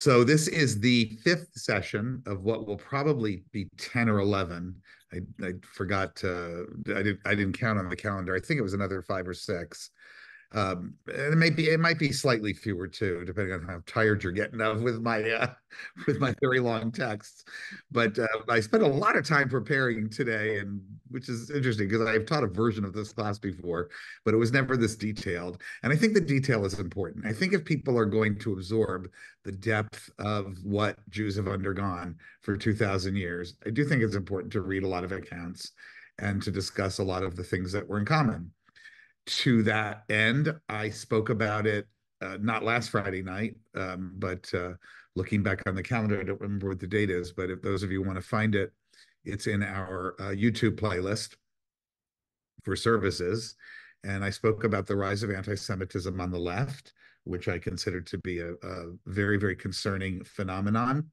So this is the fifth session of what will probably be 10 or 11. I forgot I didn't count on the calendar. I think it was another five or six. And it might be slightly fewer too, depending on how tired you're getting of with my very long texts. But I spent a lot of time preparing today, and which is interesting because I've taught a version of this class before, but it was never this detailed. And I think the detail is important. I think if people are going to absorb the depth of what Jews have undergone for 2,000 years, I do think it's important to read a lot of accounts and to discuss a lot of the things that were in common. To that end, I spoke about it not last Friday night, but looking back on the calendar, I don't remember what the date is, but if those of you want to find it, it's in our YouTube playlist for services. And I spoke about the rise of anti-Semitism on the left, which I consider to be a very, very concerning phenomenon.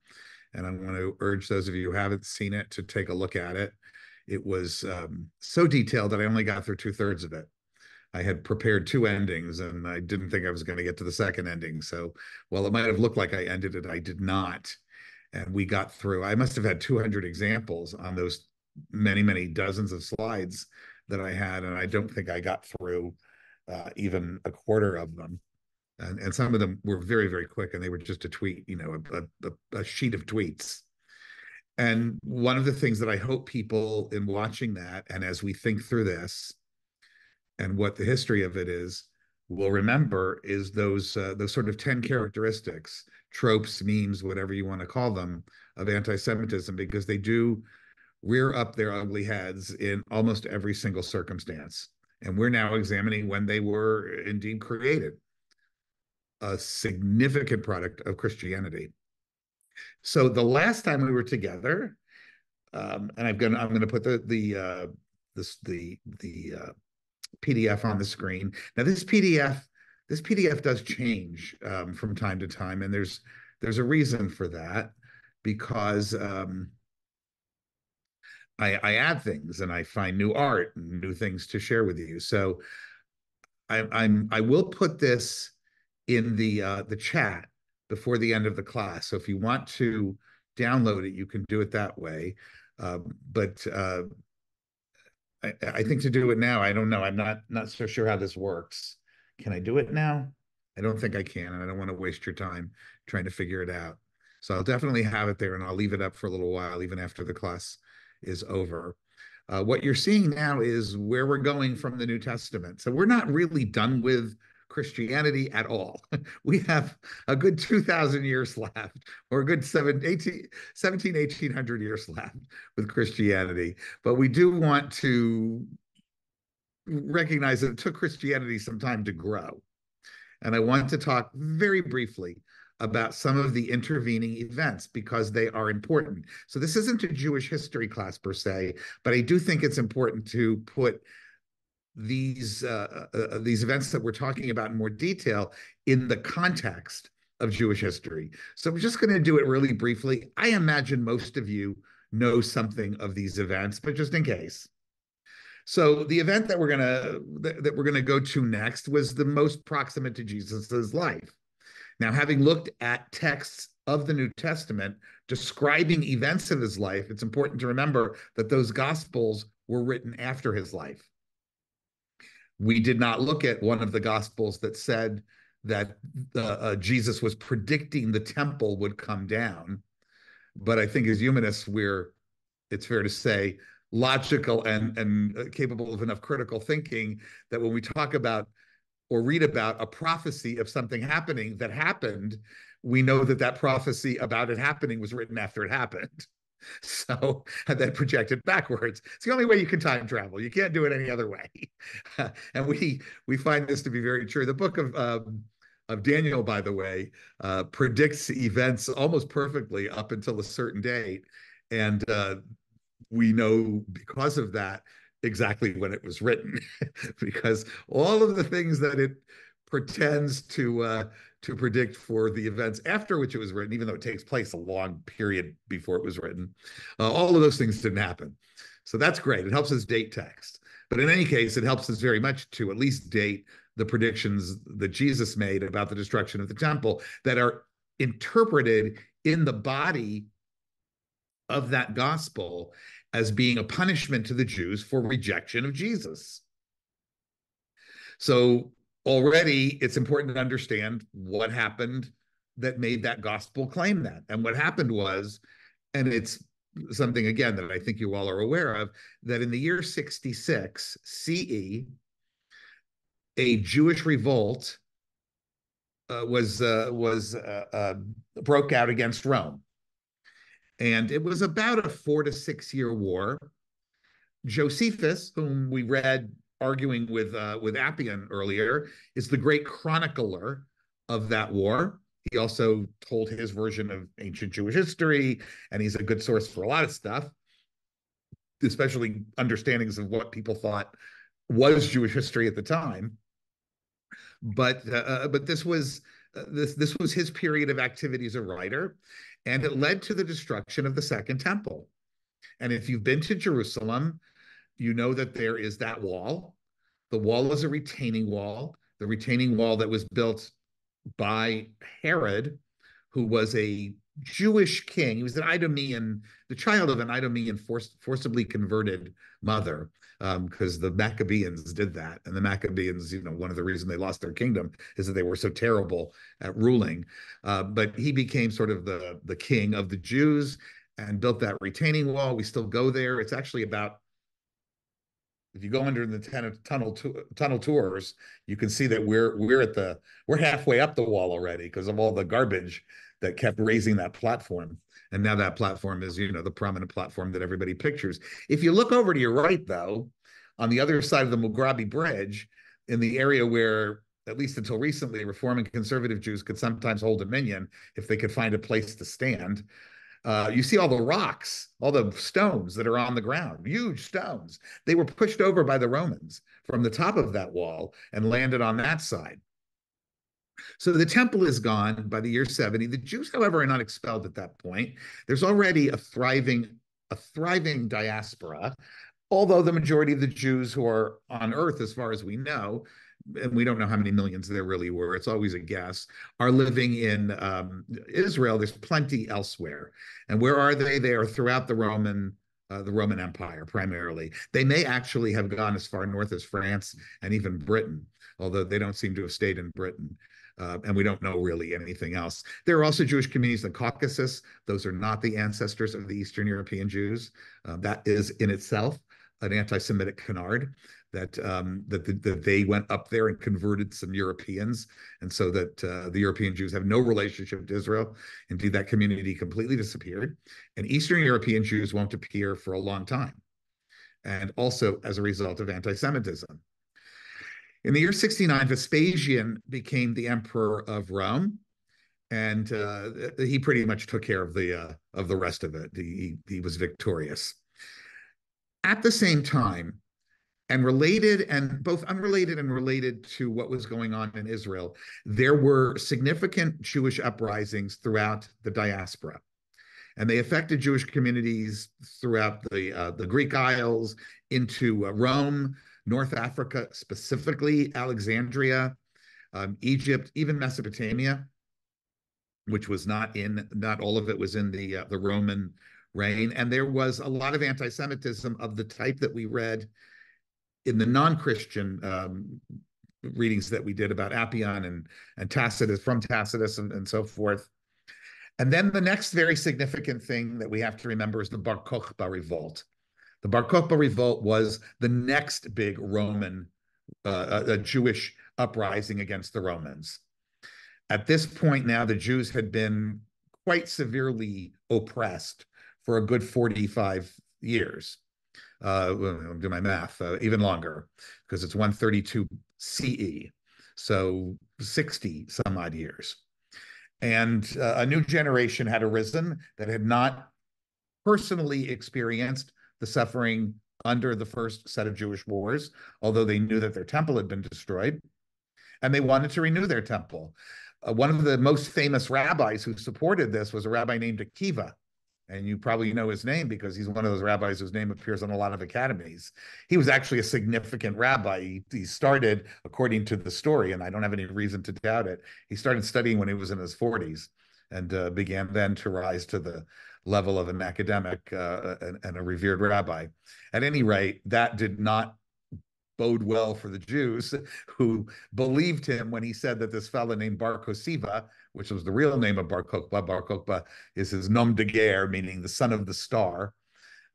And I want to urge those of you who haven't seen it to take a look at it. It was so detailed that I only got through two-thirds of it. I had prepared two endings and I didn't think I was going to get to the second ending. So while it might have looked like I ended it, I did not. And we got through, I must have had 200 examples on those many, many dozens of slides that I had. And I don't think I got through even a quarter of them. And some of them were very, very quick and they were just a tweet, a sheet of tweets. And one of the things that I hope people in watching that, and as we think through this, and what the history of it is, will remember is those sort of 10 characteristics, tropes, memes, whatever you want to call them, of anti-Semitism, because they do rear up their ugly heads in almost every single circumstance. And we're now examining when they were indeed created, a significant product of Christianity. So the last time we were together, and I'm going to put the PDF on the screen. Now this PDF does change from time to time, and there's a reason for that because I add things and I find new art and new things to share with you. So I will put this in the chat before the end of the class. So if you want to download it, you can do it that way. But I think to do it now, I don't know. I'm not so sure how this works. Can I do it now? I don't think I can, and I don't want to waste your time trying to figure it out. So I'll definitely have it there, and I'll leave it up for a little while, even after the class is over. What you're seeing now is where we're going from the New Testament. So we're not really done with Christianity at all. We have a good 2,000 years left, or a good 1800 years left with Christianity. But we do want to recognize that it took Christianity some time to grow. And I want to talk very briefly about some of the intervening events because they are important. So this isn't a Jewish history class per se, but I do think it's important to put these events that we're talking about in more detail in the context of Jewish history. So I'm just going to do it really briefly. I imagine most of you know something of these events, but just in case. So the event that we're gonna go to next was the most proximate to Jesus's life. Now, having looked at texts of the New Testament describing events of his life, it's important to remember that those gospels were written after his life. We did not look at one of the gospels that said that Jesus was predicting the temple would come down. But I think as humanists, it's fair to say, logical and capable of enough critical thinking that when we talk about or read about a prophecy of something happening that happened, we know that that prophecy about it happening was written after it happened. So and then projected backwards. It's the only way you can time travel. You can't do it any other way. And we find this to be very true. The book of Daniel, by the way, predicts events almost perfectly up until a certain date, and we know because of that exactly when it was written, because all of the things that it pretends to predict for the events after which it was written, even though it takes place a long period before it was written, all of those things didn't happen. So that's great. It helps us date text. But in any case, it helps us very much to at least date the predictions that Jesus made about the destruction of the temple that are interpreted in the body of that gospel as being a punishment to the Jews for rejection of Jesus. So already it's important to understand what happened that made that gospel claim that. And what happened was, and it's something again that I think you all are aware of, that in the year 66 CE, a Jewish revolt broke out against Rome, and it was about a 4 to 6 year war. Josephus, whom we read arguing with Appian earlier, is the great chronicler of that war. He also told his version of ancient Jewish history, and he's a good source for a lot of stuff, especially understandings of what people thought was Jewish history at the time. But this was his period of activity as a writer, and it led to the destruction of the Second Temple. And if you've been to Jerusalem, you know that there is that wall. The wall is a retaining wall, the retaining wall that was built by Herod, who was a Jewish king. He was an Idumean, the child of an Idumean forcibly converted mother, because the Maccabees did that. And the Maccabees, one of the reasons they lost their kingdom is that they were so terrible at ruling. But he became sort of the king of the Jews and built that retaining wall. We still go there. It's actually about, if you go under the tunnel tours, you can see that we're halfway up the wall already because of all the garbage that kept raising that platform. And now that platform is, the prominent platform that everybody pictures. If you look over to your right, though, on the other side of the Mughrabi Bridge, in the area where, at least until recently, Reform and conservative Jews could sometimes hold dominion if they could find a place to stand, you see all the rocks, all the stones that are on the ground, huge stones. They were pushed over by the Romans from the top of that wall and landed on that side. So the temple is gone by the year 70. The Jews, however, are not expelled at that point. There's already a thriving diaspora, although the majority of the Jews who are on earth, as far as we know, and we don't know how many millions there really were, it's always a guess, are living in Israel. There's plenty elsewhere. And where are they? They are throughout the Roman Empire, primarily. They may actually have gone as far north as France and even Britain, although they don't seem to have stayed in Britain. And we don't know really anything else. There are also Jewish communities in the Caucasus. Those are not the ancestors of the Eastern European Jews. That is in itself an anti-Semitic canard, that they went up there and converted some Europeans, and so that the European Jews have no relationship to Israel. Indeed, that community completely disappeared, and Eastern European Jews won't appear for a long time, and also as a result of anti-Semitism. In the year 69, Vespasian became the emperor of Rome, and he pretty much took care of the rest of it. He was victorious. At the same time, and both unrelated and related to what was going on in Israel, there were significant Jewish uprisings throughout the diaspora. And they affected Jewish communities throughout the Greek Isles, into Rome, North Africa, specifically Alexandria, Egypt, even Mesopotamia, which was not all of it was in the Roman reign. And there was a lot of anti-Semitism of the type that we read in the non-Christian readings that we did about Appian and Tacitus, from Tacitus and so forth. And then the next very significant thing that we have to remember is the Bar Kokhba Revolt. The Bar Kokhba Revolt was the next big Roman, Jewish uprising against the Romans. At this point now, the Jews had been quite severely oppressed for a good 45 years. I'll do my math, even longer, because it's 132 CE, so 60 some odd years. And a new generation had arisen that had not personally experienced the suffering under the first set of Jewish wars, although they knew that their temple had been destroyed, and they wanted to renew their temple. One of the most famous rabbis who supported this was a rabbi named Akiva. And you probably know his name because he's one of those rabbis whose name appears on a lot of academies. He was actually a significant rabbi. He started, according to the story, and I don't have any reason to doubt it, he started studying when he was in his 40s. and began then to rise to the level of an academic and a revered rabbi. At any rate, that did not bode well for the Jews, who believed him when he said that this fellow named Bar Kosiva, which was the real name of Bar Kokhba. Bar Kokhba is his nom de guerre, meaning the son of the star.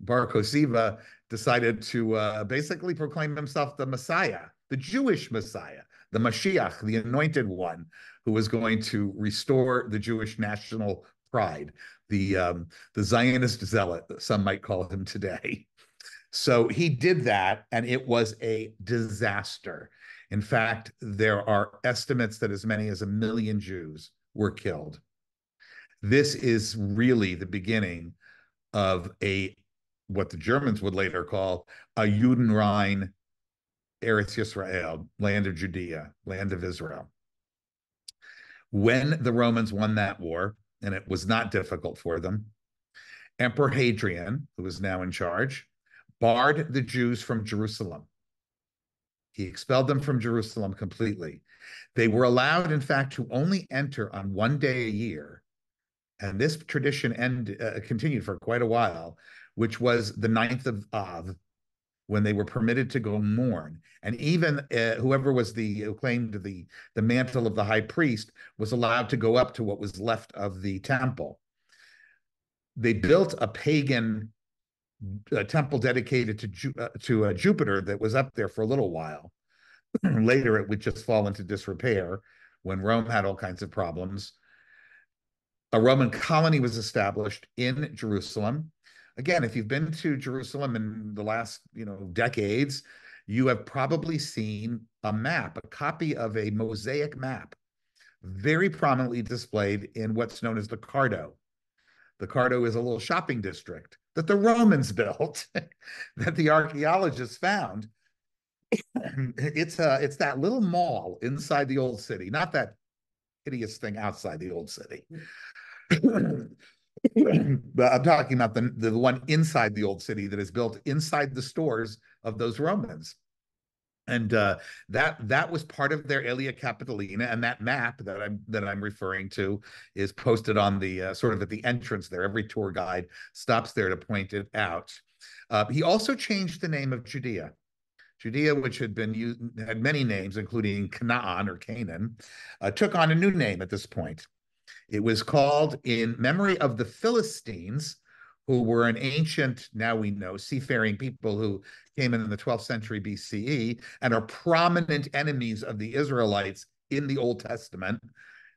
Bar Kosiva decided to basically proclaim himself the Messiah, the Jewish Messiah, the Mashiach, the anointed one, who was going to restore the Jewish national pride, the Zionist zealot, some might call him today. So he did that, and it was a disaster. In fact, there are estimates that as many as 1 million Jews were killed. This is really the beginning of what the Germans would later call a Judenrein Eretz Yisrael, land of Judea, land of Israel. When the Romans won that war, and it was not difficult for them, Emperor Hadrian, who was now in charge, barred the Jews from Jerusalem. He expelled them from Jerusalem completely. They were allowed, in fact, to only enter on one day a year. And this tradition continued for quite a while, which was the 9th of Av, when they were permitted to go mourn. And even whoever was who claimed the mantle of the high priest was allowed to go up to what was left of the temple. They built a pagan temple dedicated to Jupiter that was up there for a little while. Later, it would just fall into disrepair when Rome had all kinds of problems. A Roman colony was established in Jerusalem. Again, if you've been to Jerusalem in the last decades, you have probably seen a map, a copy of a mosaic map, very prominently displayed in what's known as the Cardo. The Cardo is a little shopping district that the Romans built, that the archaeologists found. It's that little mall inside the old city, not that hideous thing outside the old city. But I'm talking about the one inside the old city that is built inside the stores of those Romans. And that was part of their Aelia Capitolina, and that map that I'm referring to is posted on the sort of at the entrance there. Every tour guide stops there to point it out. He also changed the name of Judea. Judea, which had many names, including Canaan or Canaan, took on a new name at this point. It was called in memory of the Philistines, who were an ancient, now we know, seafaring people who came in the 12th century BCE and are prominent enemies of the Israelites in the Old Testament.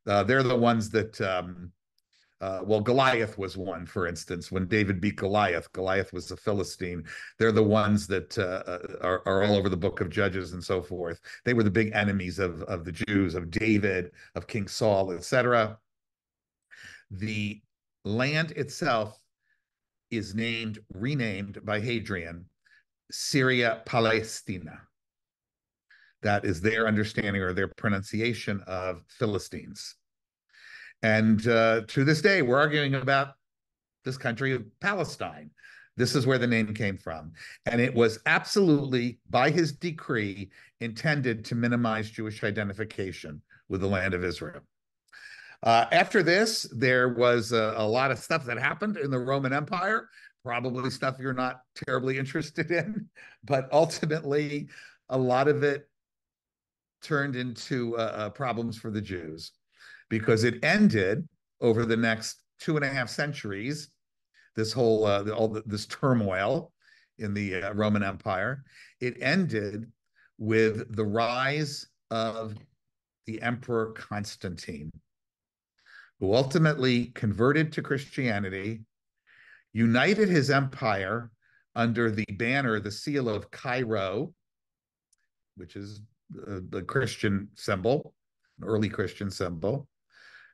They're the ones that, Goliath was one, for instance. When David beat Goliath, Goliath was a Philistine. They're the ones that are all over the book of Judges and so forth. They were the big enemies of the Jews, of David, of King Saul, etc. The land itself is renamed by Hadrian, Syria Palestina. That is their understanding or their pronunciation of Philistines. And to this day, we're arguing about this country of Palestine. This is where the name came from. And it was absolutely, by his decree, intended to minimize Jewish identification with the land of Israel. After this, there was a lot of stuff that happened in the Roman Empire, probably stuff you're not terribly interested in, but ultimately, a lot of it turned into problems for the Jews, because it ended over the next 2.5 centuries, this whole this turmoil in the Roman Empire. It ended with the rise of the Emperor Constantine, who ultimately converted to Christianity, united his empire under the banner, the seal of Cairo, which is the Christian symbol, an early Christian symbol,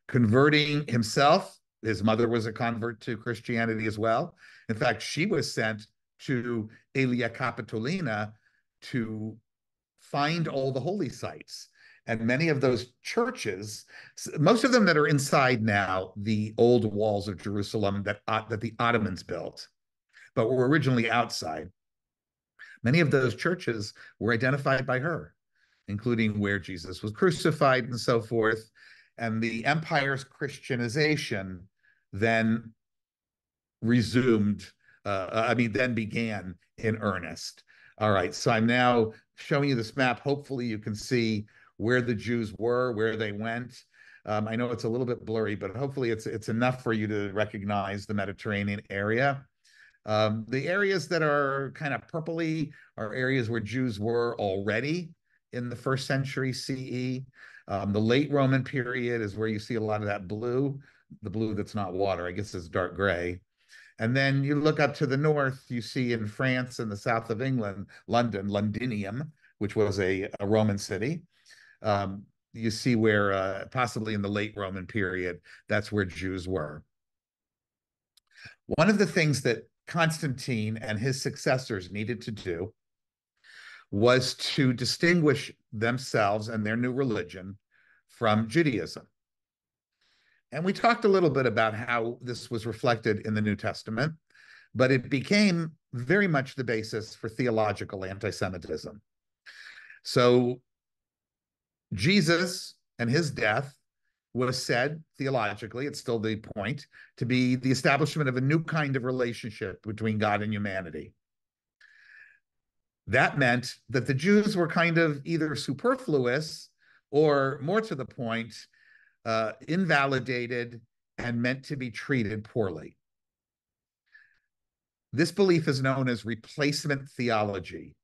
converting himself. His mother was a convert to Christianity as well. In fact, she was sent to Aelia Capitolina to find all the holy sites. And many of those churches, most of them that are inside now, the old walls of Jerusalem that the Ottomans built, but were originally outside. Many of those churches were identified by her, including where Jesus was crucified and so forth. and the empire's Christianization then resumed, then began in earnest. All right, so I'm now showing you this map. Hopefully you can see where the Jews were, where they went. I know it's a little bit blurry, but hopefully it's enough for you to recognize the Mediterranean area. The areas that are kind of purpley are areas where Jews were already in the first century CE. The late Roman period is where you see a lot of that blue, the blue that's not water, I guess it's dark gray. And then you look up to the north, you see in France and the south of England, London, Londinium, which was a Roman city. You see where possibly in the late Roman period, that's where Jews were. One of the things that Constantine and his successors needed to do was to distinguish themselves and their new religion from Judaism. And we talked a little bit about how this was reflected in the New Testament, but it became very much the basis for theological anti-Semitism. So Jesus and his death was said theologically, it's still the point, to be the establishment of a new kind of relationship between God and humanity. That meant that the Jews were kind of either superfluous or, more to the point, invalidated and meant to be treated poorly. This belief is known as replacement theology.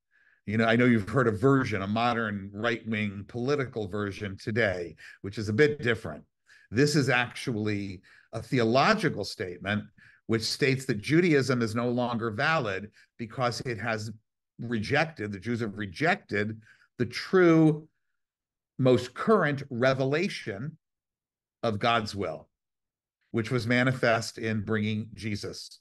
You know, I know you've heard a version, a modern right-wing political version today, which is a bit different. This is actually a theological statement which states that Judaism is no longer valid because it has rejected, the Jews have rejected the true, most current revelation of God's will, which was manifest in bringing Jesus.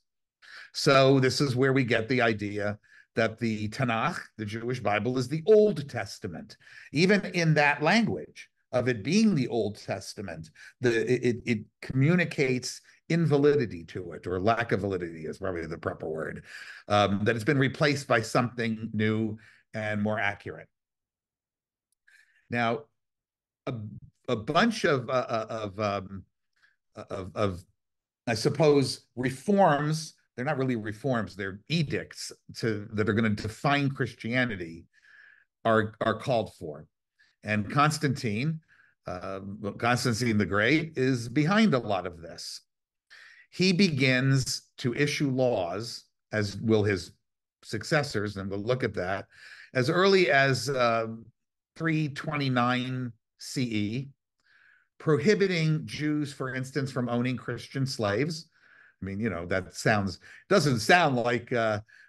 So this is where we get the idea that the Tanakh, the Jewish Bible, is the Old Testament. Even in that language of it being the Old Testament, it communicates invalidity to it, or lack of validity is probably the proper word, that it's been replaced by something new and more accurate. Now, a bunch of I suppose, reforms. They're not really reforms; they're edicts that are going to define Christianity are called for. And Constantine the Great, is behind a lot of this. He begins to issue laws, as will his successors, and we'll look at that, as early as 329 CE, prohibiting Jews, for instance, from owning Christian slaves. I mean, you know, that doesn't sound like,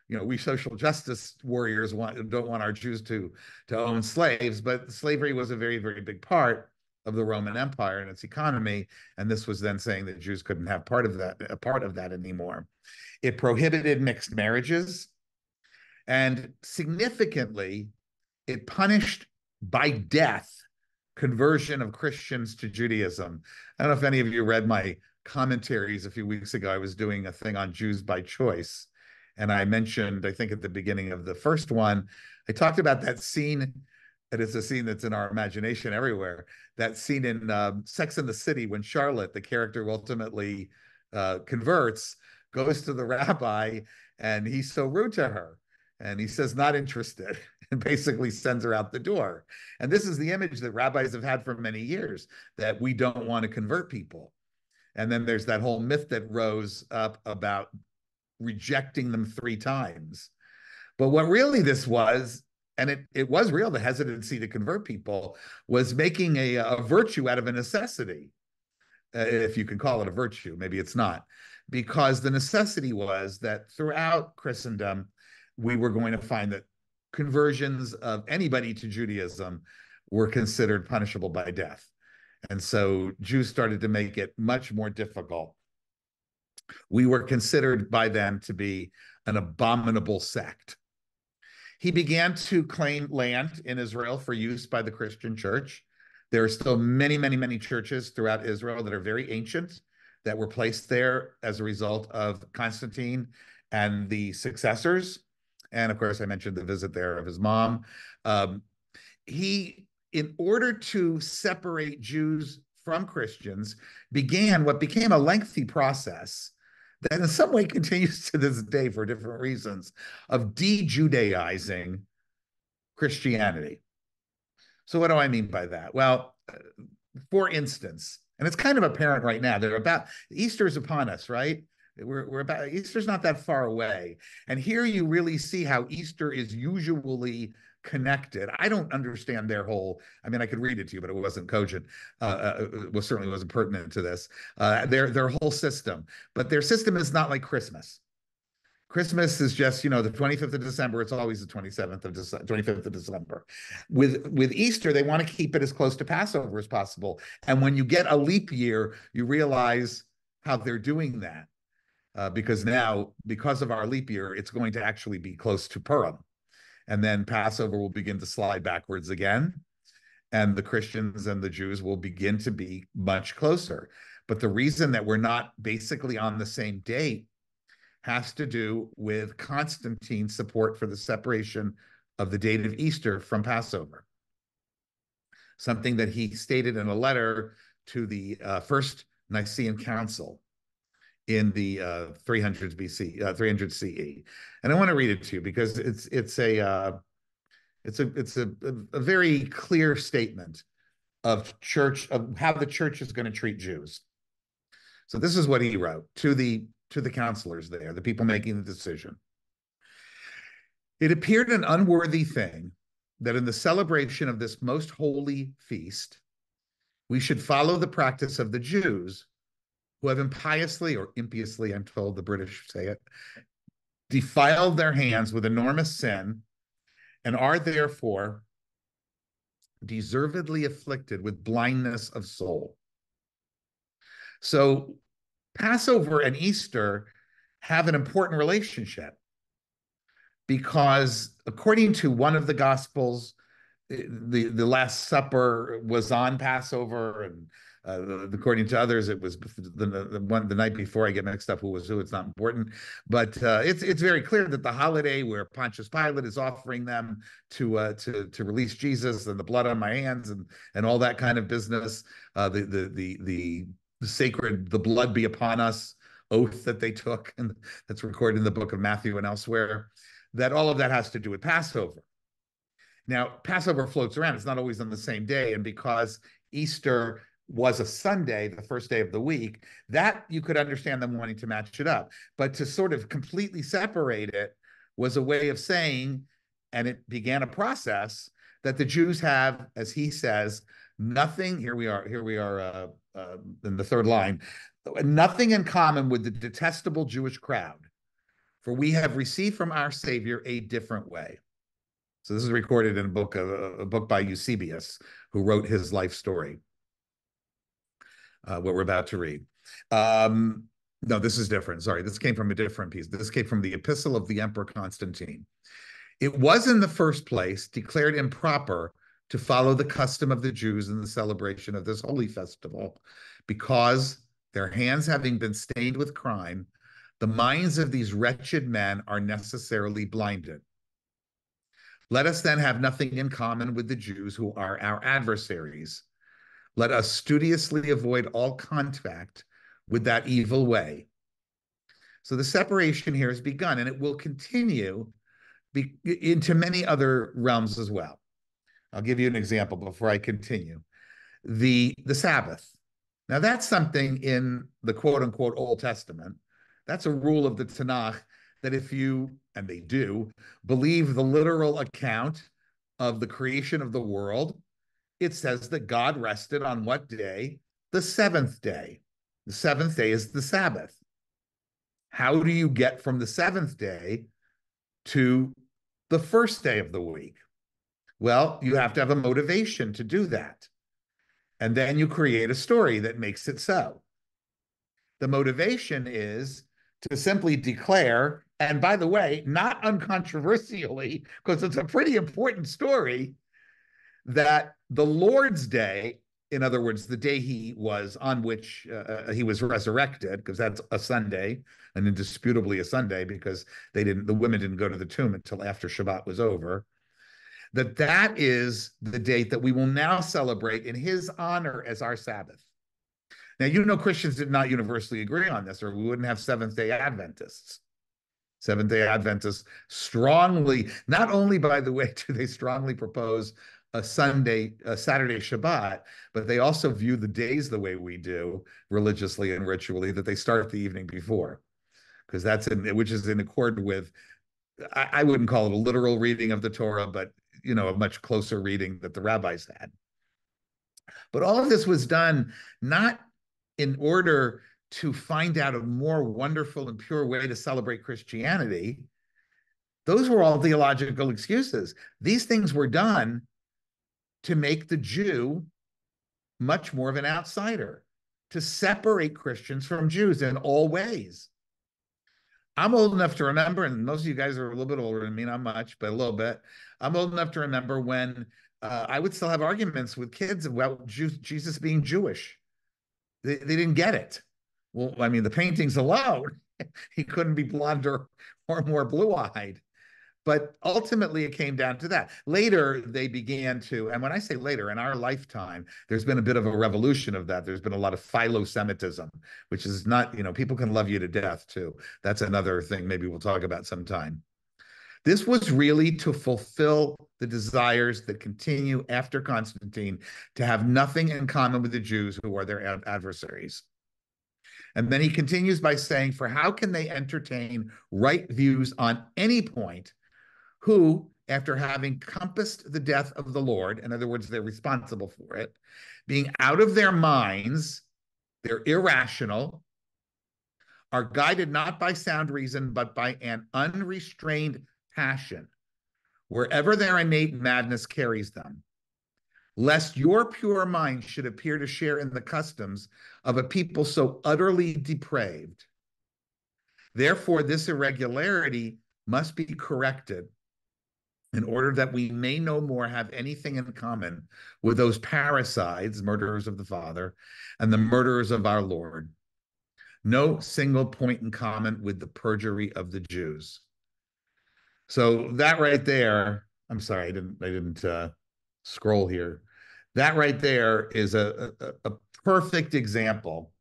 we social justice warriors don't want our Jews to own slaves, but slavery was a very, very big part of the Roman Empire and its economy. And this was then saying that Jews couldn't have a part of that anymore. It prohibited mixed marriages, and significantly, it punished by death conversion of Christians to Judaism. I don't know if any of you read my commentaries a few weeks ago. I was doing a thing on Jews by choice. And I mentioned, I think at the beginning of the first one, I talked about that scene, and it's a scene that's in our imagination everywhere, that scene in Sex and the City when Charlotte, the character who ultimately converts, goes to the rabbi and he's so rude to her. And he says, not interested, and basically sends her out the door. And this is the image that rabbis have had for many years, that we don't want to convert people. And then there's that whole myth that rose up about rejecting them 3 times. But what really this was, and it was real, the hesitancy to convert people, was making a virtue out of a necessity, if you can call it a virtue. Maybe it's not. Because the necessity was that throughout Christendom, we were going to find that conversions of anybody to Judaism were considered punishable by death. And so Jews started to make it much more difficult. We were considered by them to be an abominable sect. He began to claim land in Israel for use by the Christian church. There are still many, many, many churches throughout Israel that are very ancient, that were placed there as a result of Constantine and the successors. And of course, I mentioned the visit there of his mom. In order to separate Jews from Christians began what became a lengthy process that in some way continues to this day for different reasons of de-Judaizing Christianity. So what do I mean by that? Well, for instance, and it's kind of apparent right now, they're about Easter's upon us, right? We're about Easter's not that far away. And here you really see how Easter is usually connected. I don't understand their whole, I mean, I could read it to you, but it wasn't cogent. It certainly wasn't pertinent to this. Their whole system. But their system is not like Christmas. Christmas is just, you know, the 25th of December. It's always the 27th of December, 25th of December. With Easter, they want to keep it as close to Passover as possible. And when you get a leap year, you realize how they're doing that. Because now, because of our leap year, it's going to actually be close to Purim. And then Passover will begin to slide backwards again. And the Christians and the Jews will begin to be much closer. But the reason that we're not basically on the same date has to do with Constantine's support for the separation of the date of Easter from Passover. Something that he stated in a letter to the First Nicene Council in the 300 BC, 300 CE. And I want to read it to you because it's a very clear statement of how the church is going to treat Jews. So this is what he wrote to the counselors there, the people making the decision. It appeared an unworthy thing that in the celebration of this most holy feast, we should follow the practice of the Jews who have impiously, or impiously, I'm told the British say it, defiled their hands with enormous sin and are therefore deservedly afflicted with blindness of soul. So Passover and Easter have an important relationship because according to one of the Gospels, the Last Supper was on Passover, and according to others, it was the night before. I get mixed up who was who. It's not important, but it's very clear that the holiday where Pontius Pilate is offering them to release Jesus and the blood on my hands and all that kind of business, the sacred "the blood be upon us" oath that they took, and that's recorded in the book of Matthew and elsewhere. That all of that has to do with Passover. Now, Passover floats around. It's not always on the same day. And because Easter was a Sunday, the first day of the week, that you could understand them wanting to match it up. But to sort of completely separate it was a way of saying, and it began a process, that the Jews have, as he says, nothing, here we are in the third line, nothing in common with the detestable Jewish crowd, for we have received from our Savior a different way. So this is recorded in a book by Eusebius, who wrote his life story, what we're about to read. No, this is different. Sorry, this came from a different piece. This came from the Epistle of the Emperor Constantine. It was in the first place declared improper to follow the custom of the Jews in the celebration of this holy festival, because their hands having been stained with crime, the minds of these wretched men are necessarily blinded. Let us then have nothing in common with the Jews who are our adversaries. Let us studiously avoid all contact with that evil way. So the separation here has begun, and it will continue into many other realms as well. I'll give you an example before I continue. The Sabbath. Now that's something in the quote unquote Old Testament. That's a rule of the Tanakh that if you, and they do, believe the literal account of the creation of the world, it says that God rested on what day? The seventh day. The seventh day is the Sabbath. How do you get from the seventh day to the first day of the week? Well, you have to have a motivation to do that. And then you create a story that makes it so. The motivation is to simply declare, and by the way, not uncontroversially, because it's a pretty important story, that the Lord's Day, in other words, the day he was on which he was resurrected, because that's a Sunday, and indisputably a Sunday, because the women didn't go to the tomb until after Shabbat was over, that is the date that we will now celebrate in his honor as our Sabbath. Now, you know, Christians did not universally agree on this, or we wouldn't have Seventh-day Adventists. Seventh-day Adventists strongly, not only, by the way, do they strongly propose a Saturday Shabbat, but they also view the days the way we do religiously and ritually, that they start the evening before, because which is in accord with, I wouldn't call it a literal reading of the Torah, but, you know, a much closer reading that the rabbis had. But all of this was done not in order to find out a more wonderful and pure way to celebrate Christianity. Those were all theological excuses. These things were done to make the Jew much more of an outsider, to separate Christians from Jews in all ways. I'm old enough to remember, and most of you guys are a little bit older than me, not much, but a little bit. I'm old enough to remember when I would still have arguments with kids about Jesus being Jewish. They didn't get it. Well, I mean, the paintings alone, he couldn't be blonde or more blue-eyed. But ultimately, it came down to that. Later, they began to, and when I say later, in our lifetime, there's been a bit of a revolution of that. There's been a lot of philo-Semitism, which is not, you know, people can love you to death, too. That's another thing maybe we'll talk about sometime. This was really to fulfill the desires that continue after Constantine to have nothing in common with the Jews who are their adversaries. And then he continues by saying, for how can they entertain right views on any point who, after having compassed the death of the Lord, in other words, they're responsible for it, being out of their minds, they're irrational, are guided not by sound reason, but by an unrestrained passion, wherever their innate madness carries them, lest your pure mind should appear to share in the customs of a people so utterly depraved. Therefore, this irregularity must be corrected in order that we may no more have anything in common with those parricides, murderers of the Father, and the murderers of our Lord. No single point in common with the perjury of the Jews. So that right there, I'm sorry, I didn't scroll here. That right there is a perfect example,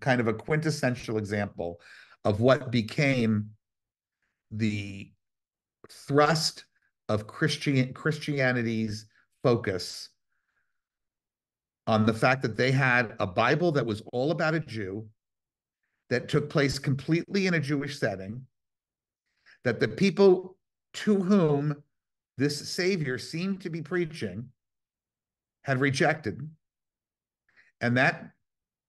kind of a quintessential example of what became the thrust of Christianity's focus on the fact that they had a Bible that was all about a Jew, that took place completely in a Jewish setting, that the people to whom this Savior seemed to be preaching had rejected. And that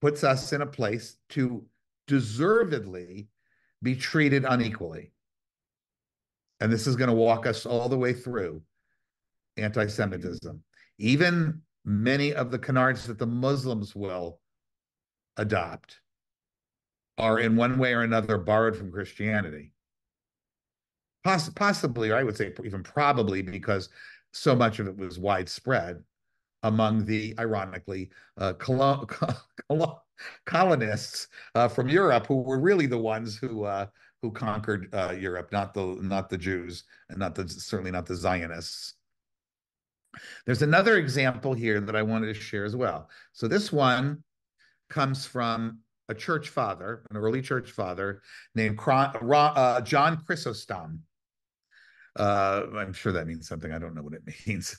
puts us in a place to deservedly be treated unequally. And this is going to walk us all the way through anti-Semitism. Even many of the canards that the Muslims will adopt are in one way or another borrowed from Christianity. Possibly, or I would say even probably, because so much of it was widespread among the, ironically, colonists from Europe, who were really the ones who conquered Europe, not the Jews, and certainly not the Zionists. There's another example here that I wanted to share as well. So this one comes from a church father, an early church father named John Chrysostom. I'm sure that means something. I don't know what it means.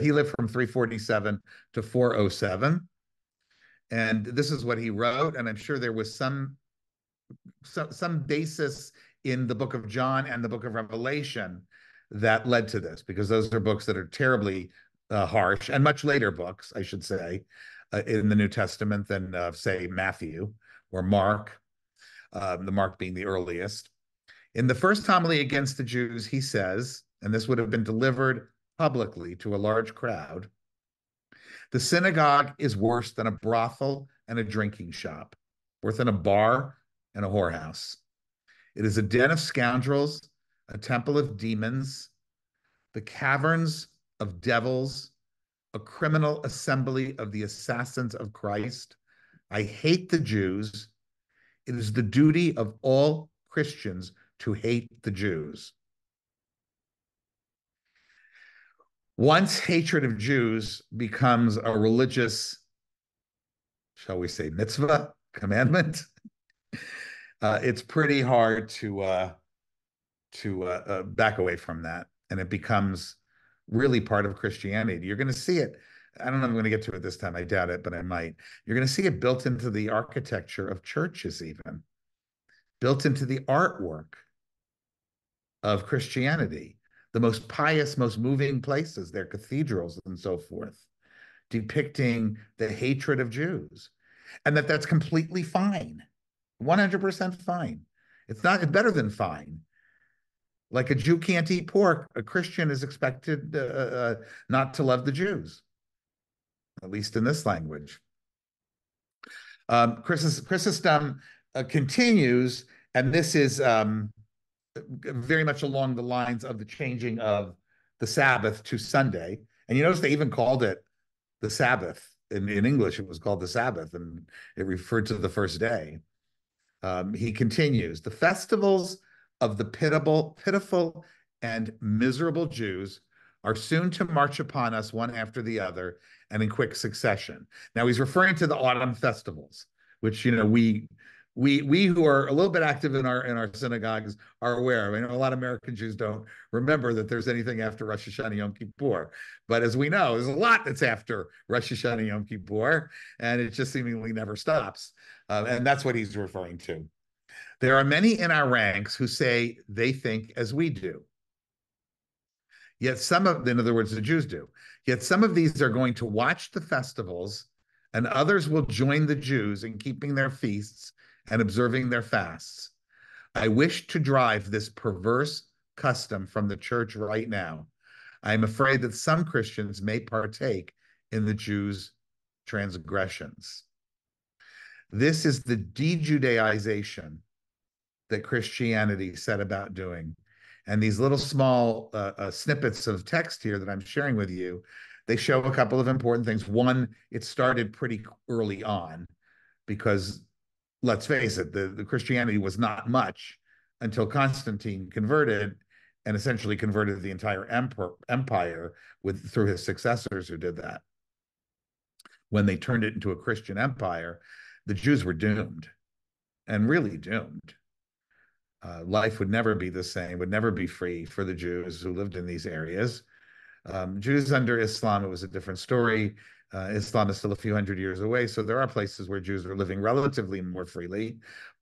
He lived from 347 to 407. And this is what he wrote. And I'm sure there was some basis in the book of John and the book of Revelation that led to this, because those are books that are terribly harsh, and much later books, I should say, in the New Testament than, say, Matthew or Mark, the Mark being the earliest. In the first homily against the Jews, he says, and this would have been delivered publicly to a large crowd, the synagogue is worse than a brothel and a drinking shop, worse than a bar and a whorehouse. It is a den of scoundrels, a temple of demons, the caverns of devils, a criminal assembly of the assassins of Christ. I hate the Jews. It is the duty of all Christians to hate the Jews. Once hatred of Jews becomes a religious shall we say, mitzvah, commandment, it's pretty hard to back away from that, and it becomes really part of Christianity. You're going to see it. I don't know if I'm going to get to it this time. I doubt it, but I might. You're going to see it built into the architecture of churches, even built into the artwork of Christianity. The most pious, most moving places, their cathedrals and so forth, depicting the hatred of Jews, and that's completely fine, 100% fine. It's not, it's better than fine. Like a Jew can't eat pork, a Christian is expected not to love the Jews, at least in this language. Chrysostom continues, and this is very much along the lines of the changing of the Sabbath to Sunday. And you notice they even called it the Sabbath. In English, it was called the Sabbath, and it referred to the first day. He continues, the festivals of the pitiful and miserable Jews are soon to march upon us one after the other and in quick succession. Now he's referring to the autumn festivals, which, you know, we who are a little bit active in our synagogues are aware of. I know a lot of American Jews don't remember that there's anything after Rosh Hashanah Yom Kippur, but as we know, there's a lot that's after Rosh Hashanah Yom Kippur, and it just seemingly never stops. And that's what he's referring to. There are many in our ranks who say they think as we do. Yet some of, in other words, the Jews do. Yet some of these are going to watch the festivals, and others will join the Jews in keeping their feasts and observing their fasts. I wish to drive this perverse custom from the church right now. I am afraid that some Christians may partake in the Jews' transgressions. This is the de-Judaization that Christianity set about doing. And these little small snippets of text here that I'm sharing with you, they show a couple of important things. One, it started pretty early on because, let's face it, the Christianity was not much until Constantine converted and essentially converted the entire empire through his successors who did that. When they turned it into a Christian empire, the Jews were doomed, and really doomed. Life would never be the same, would never be free for the Jews who lived in these areas. Jews under Islam, it was a different story. Islam is still a few hundred years away, so there are places where Jews are living relatively more freely.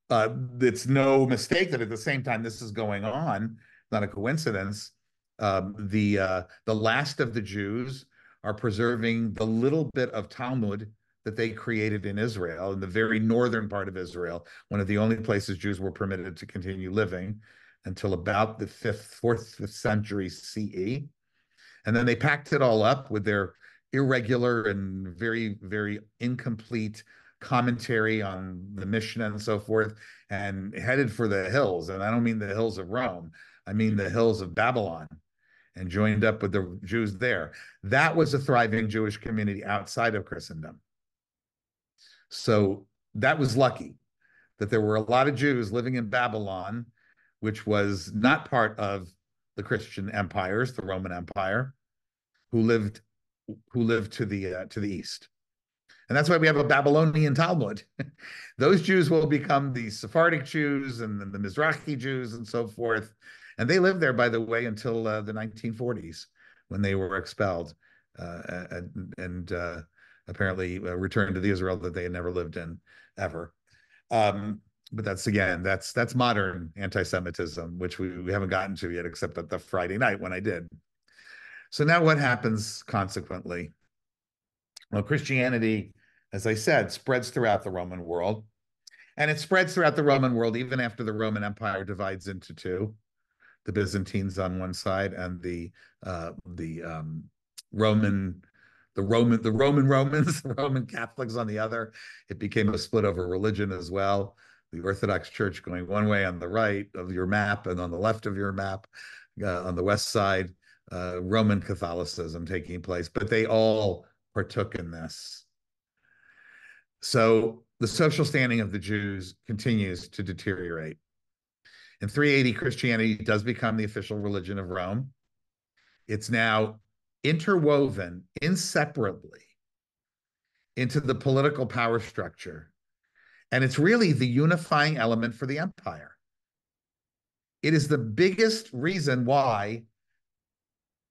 It's no mistake that at the same time this is going on, not a coincidence, the last of the Jews are preserving the little bit of Talmud that they created in Israel, in the very northern part of Israel, one of the only places Jews were permitted to continue living until about the 4th century CE. And then they packed it all up with their irregular and very, very incomplete commentary on the Mishnah and so forth, and headed for the hills. And I don't mean the hills of Rome, I mean the hills of Babylon, and joined up with the Jews there. That was a thriving Jewish community outside of Christendom. So that was lucky that there were a lot of Jews living in Babylon, which was not part of the Christian empires, the Roman Empire, who lived to the east. And that's why we have a Babylonian Talmud. Those Jews will become the Sephardic Jews and the Mizrahi Jews and so forth. And they lived there, by the way, until the 1940s when they were expelled and apparently returned to the Israel that they had never lived in ever. But that's modern anti-Semitism, which we haven't gotten to yet, except at the Friday night when I did. So now what happens consequently? Well, Christianity, as I said, spreads throughout the Roman world. And it spreads throughout the Roman world even after the Roman Empire divides into two. The Byzantines on one side and the Roman Romans, the Roman Catholics on the other. It became a split over religion as well. The Orthodox Church going one way on the right of your map, and on the left of your map, on the west side, Roman Catholicism taking place. But they all partook in this. So the social standing of the Jews continues to deteriorate. In 380, Christianity does become the official religion of Rome. It's now interwoven inseparably into the political power structure. And it's really the unifying element for the empire. It is the biggest reason why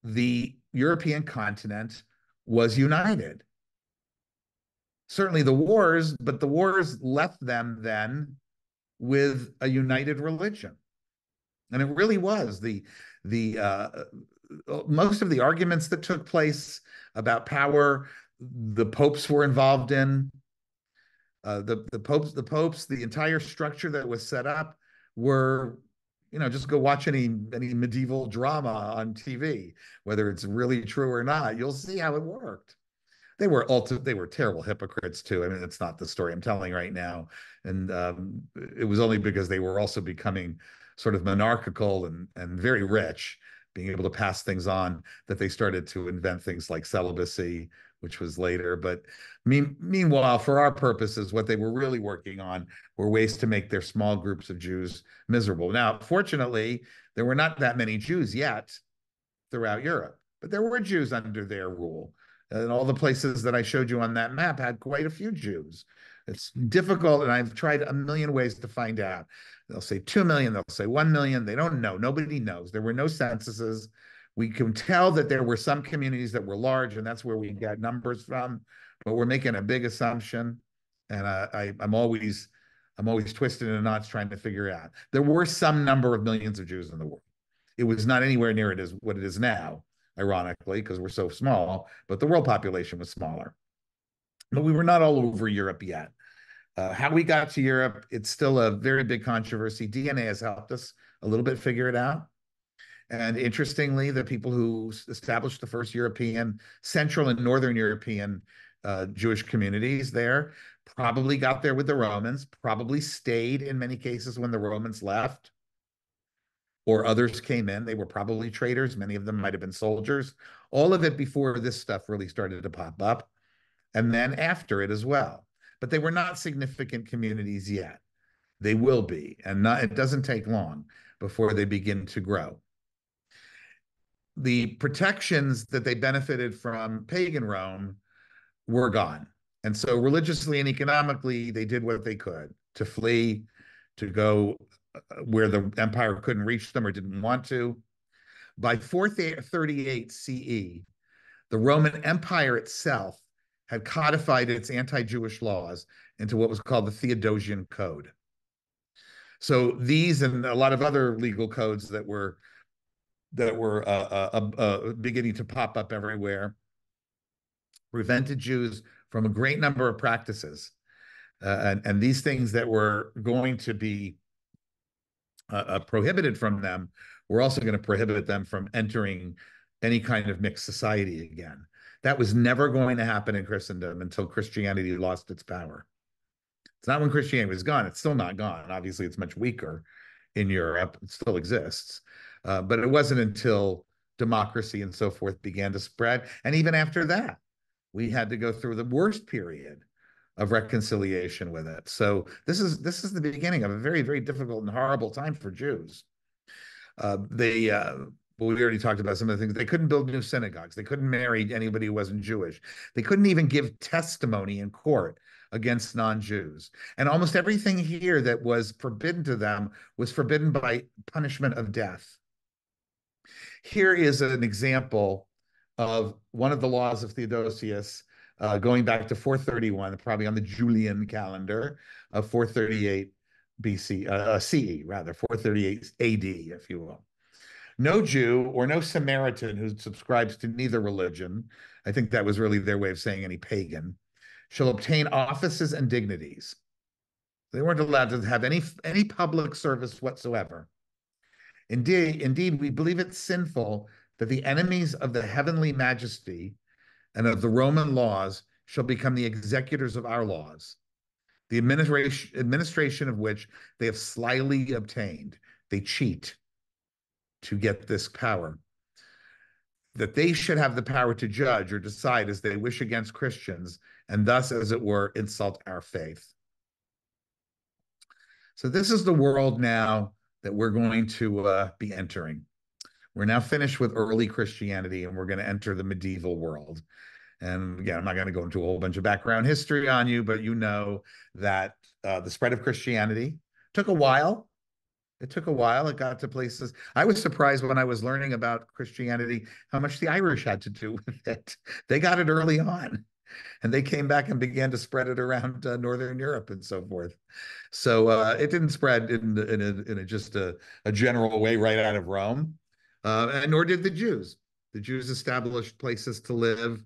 the European continent was united. Certainly the wars, but the wars left them then with a united religion. And it really was the most of the arguments that took place about power, the popes were involved in. The popes, the entire structure that was set up were, just go watch any medieval drama on TV, whether it's really true or not. You'll see how it worked. They were terrible hypocrites too. I mean, it's not the story I'm telling right now, and it was only because they were also becoming sort of monarchical and very rich, being able to pass things on, that they started to invent things like celibacy, which was later. But meanwhile, for our purposes, what they were really working on were ways to make their small groups of Jews miserable. Now, fortunately, there were not that many Jews yet throughout Europe, but there were Jews under their rule. And all the places that I showed you on that map had quite a few Jews. It's difficult, and I've tried a million ways to find out. They'll say 2 million, they'll say 1 million. They don't know. Nobody knows. There were no censuses. We can tell that there were some communities that were large, and that's where we got numbers from, but we're making a big assumption. And I'm always twisted in knots trying to figure out. There were some number of millions of Jews in the world. It was not anywhere near what it is now, ironically, because we're so small, but the world population was smaller. But we were not all over Europe yet. How we got to Europe, it's still a very big controversy. DNA has helped us a little bit figure it out. And interestingly, the people who established the first European, Central and Northern European Jewish communities there probably got there with the Romans, probably stayed in many cases when the Romans left, or others came in. They were probably traders. Many of them might have been soldiers. All of it before this stuff really started to pop up, and then after it as well. But they were not significant communities yet. They will be, and it doesn't take long before they begin to grow. The protections that they benefited from pagan Rome were gone. And so religiously and economically, they did what they could to flee, to go where the empire couldn't reach them or didn't want to. By 438 CE, the Roman Empire itself had codified its anti-Jewish laws into what was called the Theodosian Code. So these and a lot of other legal codes that were beginning to pop up everywhere prevented Jews from a great number of practices. And these things that were going to be prohibited from them were also going to prohibit them from entering any kind of mixed society again. That was never going to happen in Christendom until Christianity lost its power. It's not when Christianity was gone. It's still not gone. Obviously, it's much weaker in Europe. It still exists. But it wasn't until democracy and so forth began to spread. And even after that, we had to go through the worst period of reconciliation with it. So this is the beginning of a very, very difficult and horrible time for Jews. Well, we already talked about some of the things. They couldn't build new synagogues. They couldn't marry anybody who wasn't Jewish. They couldn't even give testimony in court against non-Jews. And almost everything here that was forbidden to them was forbidden by punishment of death. Here is an example of one of the laws of Theodosius going back to 431, probably on the Julian calendar of 438 BC, CE, rather, 438 AD, if you will. No Jew or no Samaritan who subscribes to neither religion, I think that was really their way of saying any pagan, shall obtain offices and dignities. They weren't allowed to have any public service whatsoever. Indeed, we believe it sinful that the enemies of the heavenly majesty and of the Roman laws shall become the executors of our laws, the administration of which they have slyly obtained. They cheat to get this power, that they should have the power to judge or decide as they wish against Christians, and thus, as it were, insult our faith. So this is the world now that we're going to be entering. We're now finished with early Christianity, and we're going to enter the medieval world. And again, I'm not going to go into a whole bunch of background history on you, but you know that the spread of Christianity took a while. It took a while. It got to places. I was surprised when I was learning about Christianity how much the Irish had to do with it. They got it early on, and they came back and began to spread it around Northern Europe and so forth. So it didn't spread in just a general way right out of Rome, and nor did the Jews. The Jews established places to live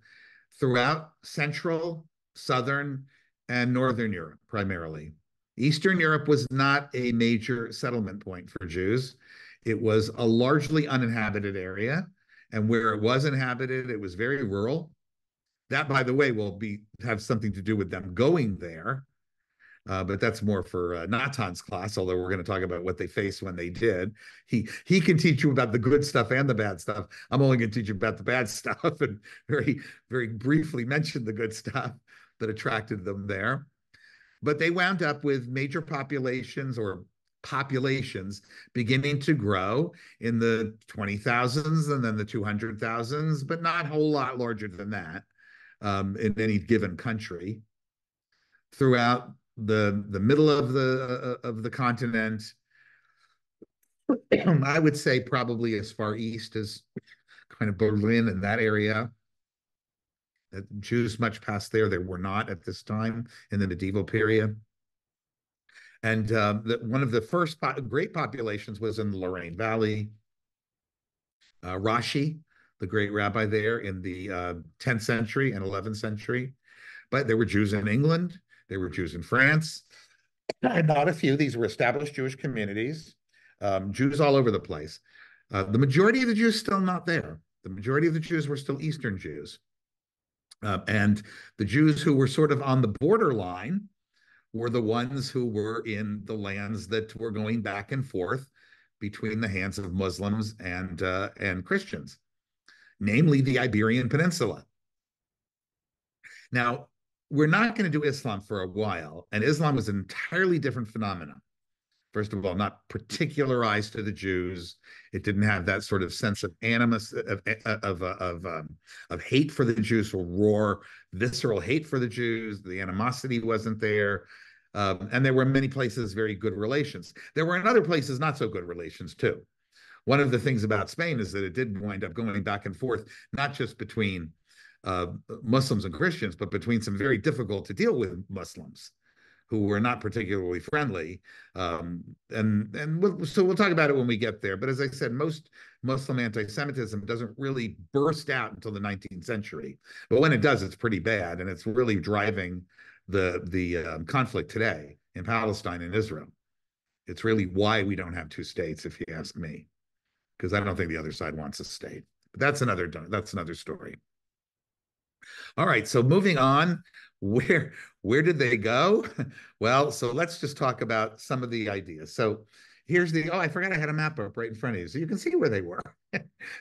throughout Central, Southern, and Northern Europe primarily. Eastern Europe was not a major settlement point for Jews. It was a largely uninhabited area, and where it was inhabited, it was very rural. That, by the way, will have something to do with them going there, but that's more for Natan's class, although we're going to talk about what they faced when they did. He can teach you about the good stuff and the bad stuff. I'm only going to teach you about the bad stuff and very briefly mention the good stuff that attracted them there. But they wound up with major populations beginning to grow in the 20,000s and then the 200,000s, but not a whole lot larger than that in any given country. Throughout the middle of the continent, I would say probably as far east as kind of Berlin and that area. Jews much past there, they were not at this time in the medieval period. And one of the first great populations was in the Lorraine Valley. Rashi, the great rabbi there in the 10th century and 11th century. But there were Jews in England, there were Jews in France, not a few. These were established Jewish communities, Jews all over the place. The majority of the Jews still not there. The majority of the Jews were still Eastern Jews. And the Jews who were sort of on the borderline were the ones who were in the lands that were going back and forth between the hands of Muslims and Christians, namely the Iberian Peninsula. Now, we're not going to do Islam for a while, and Islam was an entirely different phenomenon. First of all, not particularized to the Jews. It didn't have that sort of sense of animus, of hate for the Jews, or raw, visceral hate for the Jews. The animosity wasn't there. And there were in many places very good relations. There were in other places not so good relations too. One of the things about Spain is that it did wind up going back and forth, not just between Muslims and Christians, but between some very difficult to deal with Muslims who were not particularly friendly. So we'll talk about it when we get there. But as I said, most Muslim anti-Semitism doesn't really burst out until the 19th century. But when it does, it's pretty bad. And it's really driving the conflict today in Palestine and Israel. It's really why we don't have two states, if you ask me, because I don't think the other side wants a state. But that's another story. All right, so moving on, where did they go? Well, so let's just talk about some of the ideas. So here's I forgot I had a map up right in front of you, so you can see where they were.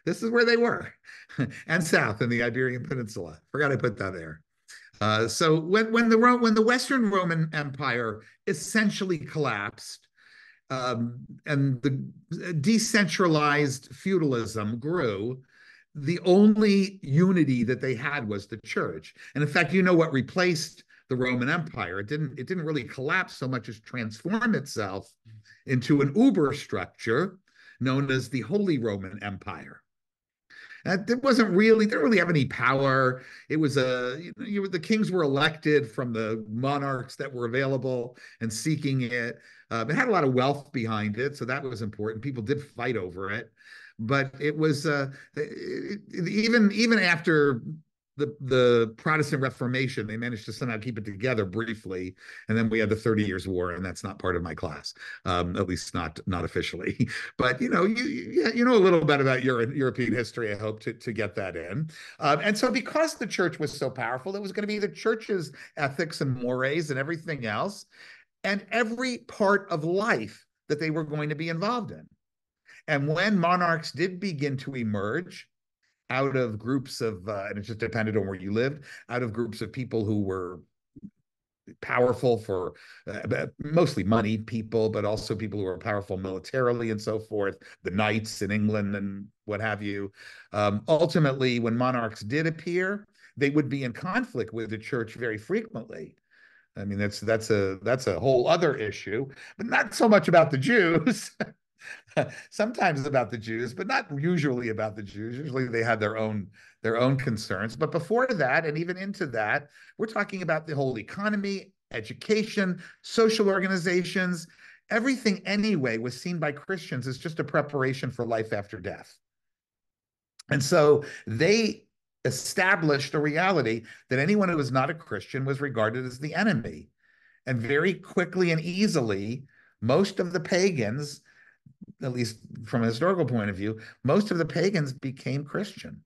This is where they were, and south in the Iberian Peninsula. Forgot I put that there. So when the Western Roman Empire essentially collapsed, and the decentralized feudalism grew, the only unity that they had was the church. And in fact, you know what replaced the Roman Empire? It didn't really collapse so much as transform itself into an uber structure known as the Holy Roman Empire. It didn't really have any power. It was the kings were elected from the monarchs that were available and seeking it. It had a lot of wealth behind it, so that was important. People did fight over it, but it was even after the Protestant Reformation, they managed to somehow keep it together briefly, and then we had the 30 Years' War, and that's not part of my class, at least not officially. But you know a little bit about European history, I hope, to get that in. And so, because the church was so powerful, it was going to be the church's ethics and mores and everything else, and every part of life that they were going to be involved in. And when monarchs did begin to emerge out of groups of, and it just depended on where you lived, out of groups of people who were powerful for mostly moneyed people, but also people who were powerful militarily and so forth, the knights in England and what have you. Ultimately, when monarchs did appear, they would be in conflict with the church very frequently. I mean, that's a whole other issue, but not so much about the Jews. Sometimes about the Jews, but not usually about the Jews. Usually they had their own concerns. But before that, and even into that, we're talking about the whole economy, education, social organizations. Everything anyway was seen by Christians as just a preparation for life after death. And so they established a reality that anyone who was not a Christian was regarded as the enemy. And very quickly and easily, most of the pagans, at least from a historical point of view, most of the pagans became Christian.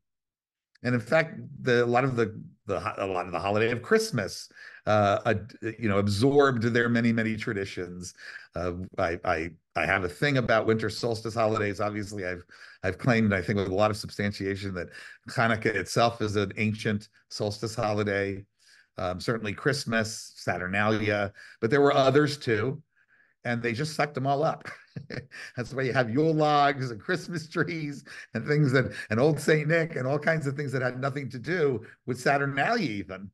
And in fact, a lot of the holiday of Christmas, absorbed their many traditions. I have a thing about winter solstice holidays. Obviously, I've claimed, I think, with a lot of substantiation, that Hanukkah itself is an ancient solstice holiday. Certainly Christmas, Saturnalia, but there were others too, and they just sucked them all up. That's why you have Yule logs and Christmas trees and things and Old Saint Nick and all kinds of things that had nothing to do with Saturnalia even.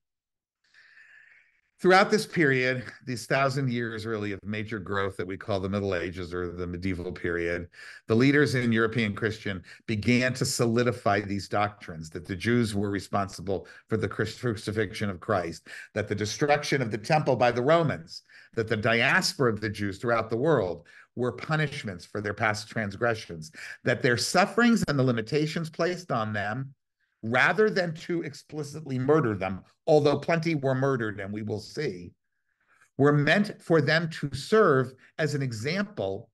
Throughout this period, these 1,000 years really of major growth that we call the Middle Ages or the medieval period, the leaders in European Christian began to solidify these doctrines that the Jews were responsible for the crucifixion of Christ, that the destruction of the temple by the Romans, that the diaspora of the Jews throughout the world were punishments for their past transgressions, that their sufferings and the limitations placed on them, rather than to explicitly murder them, although plenty were murdered, and we will see, were meant for them to serve as an example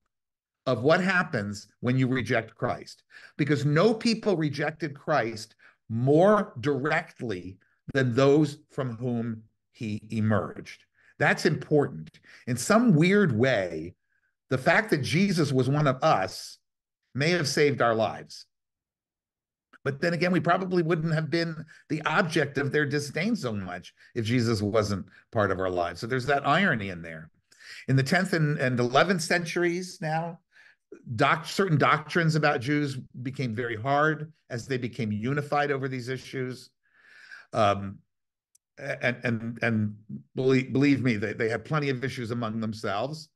of what happens when you reject Christ. Because no people rejected Christ more directly than those from whom he emerged. That's important. In some weird way, the fact that Jesus was one of us may have saved our lives. But then again, we probably wouldn't have been the object of their disdain so much if Jesus wasn't part of our lives. So there's that irony in there. In the 10th and 11th centuries now, certain doctrines about Jews became very hard as they became unified over these issues. And believe me, they had plenty of issues among themselves.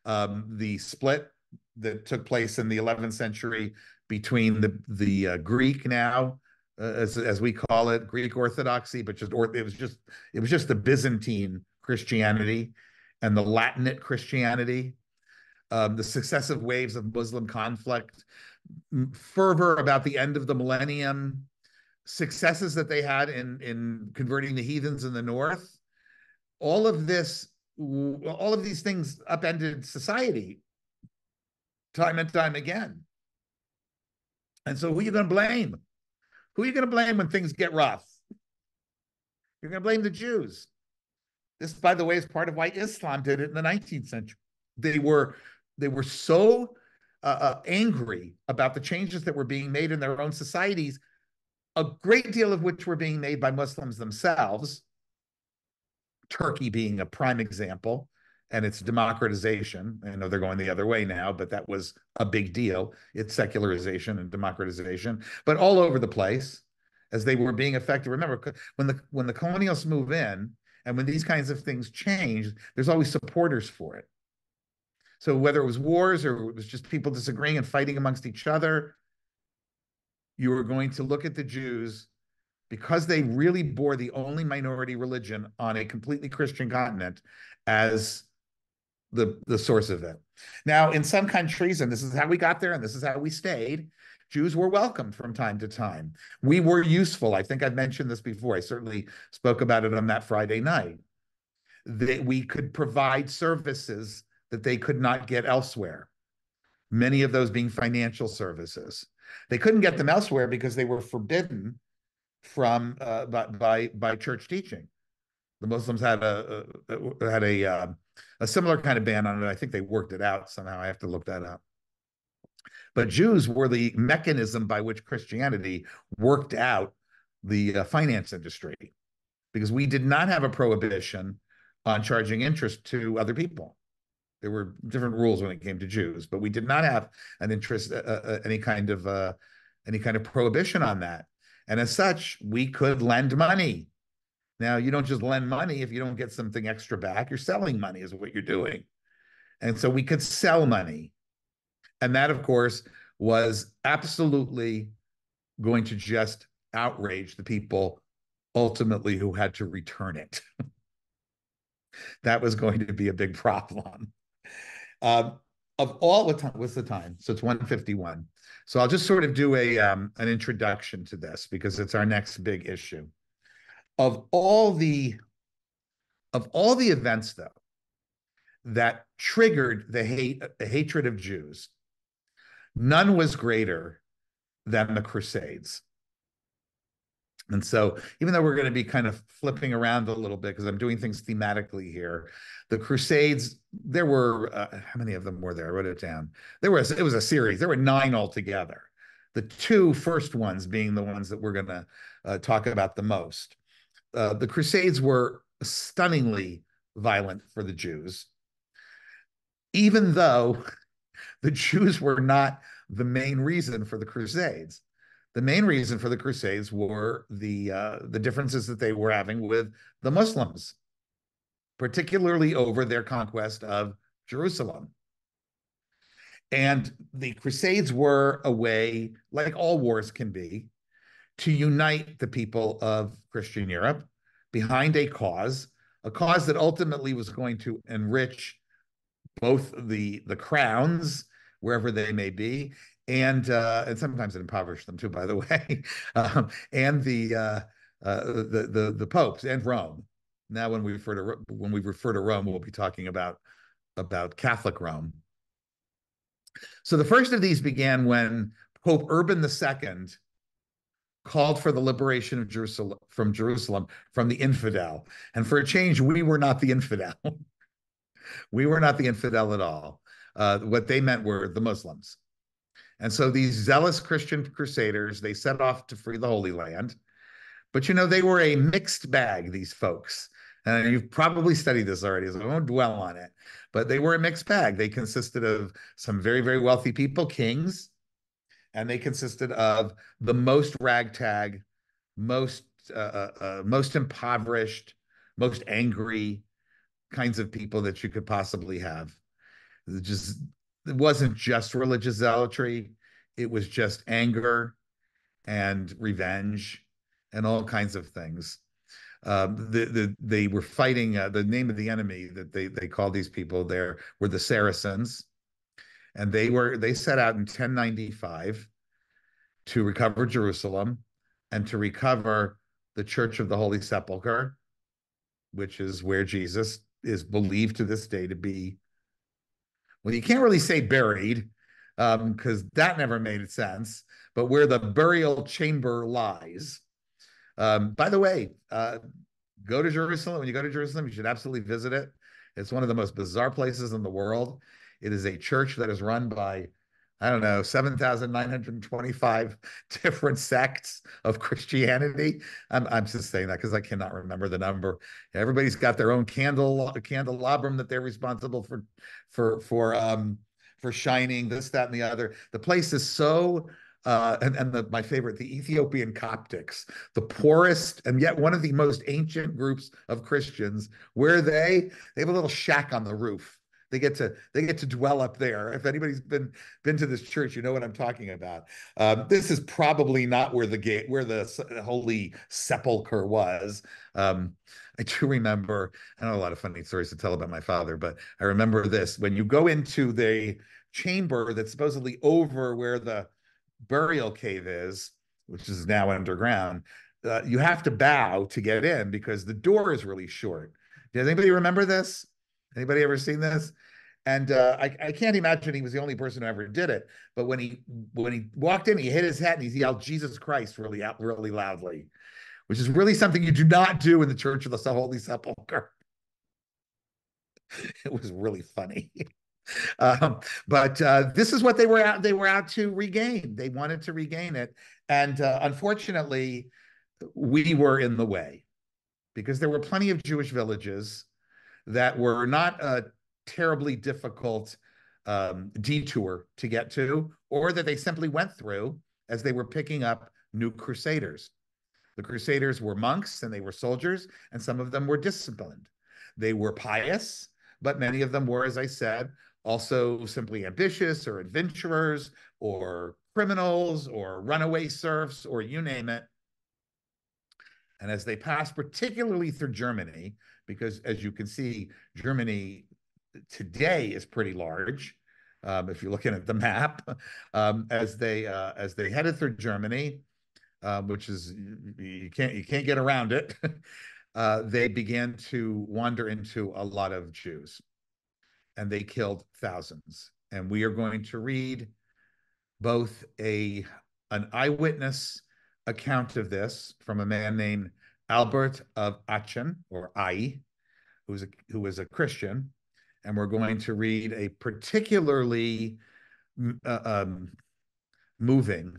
The split that took place in the 11th century between the Greek now, as we call it, Greek Orthodoxy, but it was just the Byzantine Christianity and the Latinate Christianity, the successive waves of Muslim conflict, fervor about the end of the millennium, successes that they had in converting the heathens in the north. All of these things upended society time and time again. And so who are you going to blame? Who are you going to blame when things get rough? You're going to blame the Jews. This, by the way, is part of why Islam did it in the 19th century. They were so angry about the changes that were being made in their own societies, a great deal of which were being made by Muslims themselves, Turkey being a prime example, and its democratization. I know they're going the other way now, but that was a big deal. It's secularization and democratization, but all over the place as they were being affected. Remember, when the colonials move in and when these kinds of things change, there's always supporters for it. So whether it was wars or it was just people disagreeing and fighting amongst each other, you were going to look at the Jews, because they really bore the only minority religion on a completely Christian continent, as the source of it. Now, in some countries, and this is how we got there and this is how we stayed, Jews were welcomed from time to time. We were useful. I think I've mentioned this before. I certainly spoke about it on that Friday night. That we could provide services that they could not get elsewhere. Many of those being financial services. They couldn't get them elsewhere because they were forbidden from by church teaching. The Muslims had a similar kind of ban on it. I think they worked it out somehow. I have to look that up. But Jews were the mechanism by which Christianity worked out the finance industry, because we did not have a prohibition on charging interest to other people. There were different rules when it came to Jews, but we did not have an interest, any kind of prohibition on that. And as such, we could lend money. Now, you don't just lend money if you don't get something extra back. You're selling money, is what you're doing. And so we could sell money. And that, of course, was absolutely going to just outrage the people ultimately who had to return it. That was going to be a big problem. Uh, of all the time, what's the time? So it's 1:51. So I'll just sort of do an introduction to this because it's our next big issue. Of all the events, though, that triggered the hatred of Jews, none was greater than the Crusades. And so, even though we're going to be kind of flipping around a little bit because I'm doing things thematically here, the Crusades, there were how many of them were there? I wrote it down. It was a series. There were 9 altogether. The 2 first ones being the ones that we're going to talk about the most. The Crusades were stunningly violent for the Jews, even though the Jews were not the main reason for the Crusades. The main reason for the Crusades were the differences that they were having with the Muslims, particularly over their conquest of Jerusalem. And the Crusades were a way, like all wars can be, to unite the people of Christian Europe behind a cause that ultimately was going to enrich both the crowns wherever they may be, and sometimes it impoverished them too, by the way, and the popes and Rome. Now, when we refer to Rome, we'll be talking about Catholic Rome. So the first of these began when Pope Urban II called for the liberation of Jerusalem from the infidel. And for a change, we were not the infidel. We were not the infidel at all. What they meant were the Muslims. And so these zealous Christian crusaders, they set off to free the Holy Land. But they were a mixed bag, these folks. And you've probably studied this already, so I won't dwell on it. But they were a mixed bag. They consisted of some very, very wealthy people, kings, and they consisted of the most ragtag, most impoverished, most angry kinds of people that you could possibly have. It wasn't just religious zealotry. It was just anger and revenge and all kinds of things. They were fighting the name of the enemy that they called these people there were the Saracens, and they set out in 1095 to recover Jerusalem and to recover the Church of the Holy Sepulchre, which is where Jesus is believed to this day to be. Well, you can't really say buried because that never made sense, but where the burial chamber lies. By the way, go to Jerusalem. When you go to Jerusalem, you should absolutely visit it. It's one of the most bizarre places in the world. It is a church that is run by, I don't know, 7,925 different sects of Christianity. I'm just saying that because I cannot remember the number. Everybody's got their own candelabrum that they're responsible for shining, this, that, and the other. The place is so my favorite, the Ethiopian Coptics, the poorest and yet one of the most ancient groups of Christians, where they have a little shack on the roof. They get to dwell up there. If anybody's been to this church, you know what I'm talking about. This is probably not where the Holy Sepulchre was. I do remember. I know a lot of funny stories to tell about my father, but I remember this: when you go into the chamber that's supposedly over where the burial cave is, which is now underground, you have to bow to get in because the door is really short. Does anybody remember this? Anybody ever seen this? And I can't imagine he was the only person who ever did it. But when he walked in, he hit his hat and he yelled "Jesus Christ" really loudly, which is really something you do not do in the Church of the Holy Sepulchre. It was really funny. But this is what they were out to regain. They wanted to regain it. And unfortunately, we were in the way because there were plenty of Jewish villages that were not a terribly difficult detour to get to, or that they simply went through as they were picking up new crusaders. The crusaders were monks and they were soldiers, and some of them were disciplined. They were pious, but many of them were, as I said, also simply ambitious or adventurers or criminals or runaway serfs or you name it. And as they passed, particularly through Germany, because as you can see, Germany today is pretty large. If you're looking at the map, as they headed through Germany, which is you can't get around it. They began to wander into a lot of Jews, and they killed thousands. And we are going to read both an eyewitness account of this from a man named Albert of Aachen, or Ai, who was a Christian, and we're going to read a particularly uh, um, moving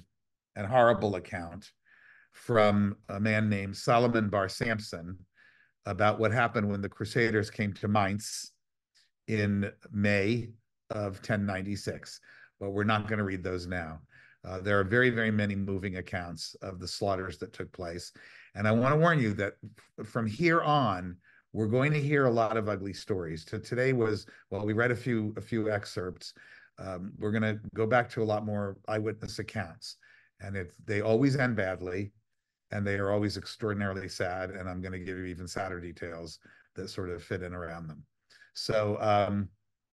and horrible account from a man named Solomon Bar Samson about what happened when the Crusaders came to Mainz in May of 1096. But we're not going to read those now. There are very, very many moving accounts of the slaughters that took place. And I want to warn you that from here on, we're going to hear a lot of ugly stories. Today was, well, we read a few excerpts. We're going to go back to a lot more eyewitness accounts. And they always end badly, and they are always extraordinarily sad. And I'm going to give you even sadder details that sort of fit in around them. So